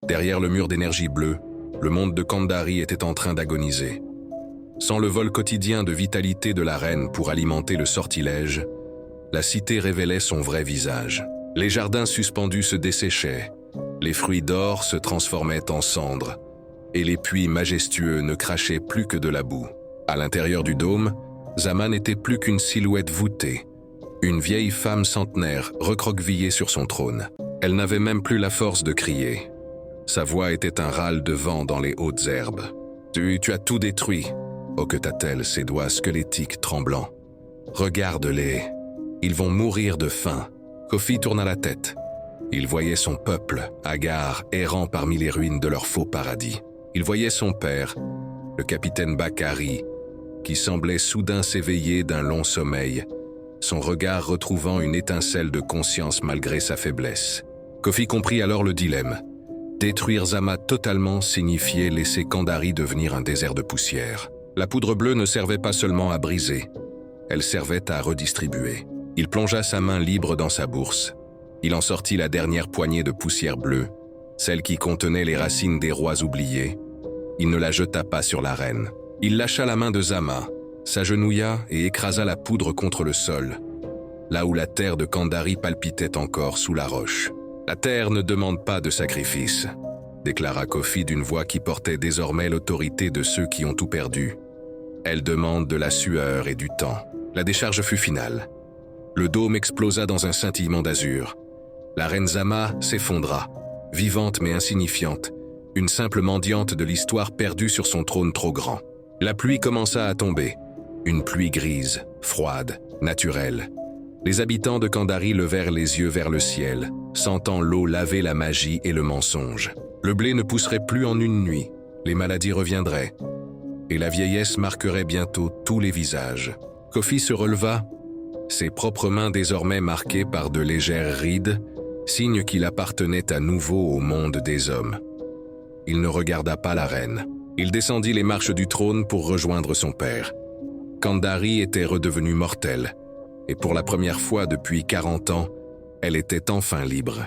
Derrière le mur d'énergie bleue, le monde de Kandari était en train d'agoniser. Sans le vol quotidien de vitalité de la reine pour alimenter le sortilège, la cité révélait son vrai visage. Les jardins suspendus se desséchaient, les fruits d'or se transformaient en cendres, et les puits majestueux ne crachaient plus que de la boue. À l'intérieur du dôme, Zama n'était plus qu'une silhouette voûtée, une vieille femme centenaire recroquevillée sur son trône. Elle n'avait même plus la force de crier. Sa voix était un râle de vent dans les hautes herbes. « Tu as tout détruit !» hoqueta-t-elle, ses doigts squelettiques tremblants. « Regarde-les, ils vont mourir de faim. » Kofi tourna la tête. Il voyait son peuple, hagard, errant parmi les ruines de leur faux paradis. Il voyait son père, le capitaine Bakari, qui semblait soudain s'éveiller d'un long sommeil, son regard retrouvant une étincelle de conscience malgré sa faiblesse. Kofi comprit alors le dilemme. Détruire Zama totalement signifiait laisser Kandari devenir un désert de poussière. La poudre bleue ne servait pas seulement à briser, elle servait à redistribuer. Il plongea sa main libre dans sa bourse. Il en sortit la dernière poignée de poussière bleue, celle qui contenait les racines des rois oubliés. Il ne la jeta pas sur la reine. Il lâcha la main de Zama, s'agenouilla et écrasa la poudre contre le sol, là où la terre de Kandari palpitait encore sous la roche. « La terre ne demande pas de sacrifice », déclara Kofi d'une voix qui portait désormais l'autorité de ceux qui ont tout perdu. « Elle demande de la sueur et du temps. » La décharge fut finale. Le dôme explosa dans un scintillement d'azur. La reine Zama s'effondra, vivante mais insignifiante, une simple mendiante de l'histoire perdue sur son trône trop grand. La pluie commença à tomber, une pluie grise, froide, naturelle. Les habitants de Kandari levèrent les yeux vers le ciel, sentant l'eau laver la magie et le mensonge. Le blé ne pousserait plus en une nuit, les maladies reviendraient, et la vieillesse marquerait bientôt tous les visages. Kofi se releva, ses propres mains désormais marquées par de légères rides, signe qu'il appartenait à nouveau au monde des hommes. Il ne regarda pas la reine. Il descendit les marches du trône pour rejoindre son père. Kandari était redevenue mortelle, et pour la première fois depuis 40 ans, elle était enfin libre.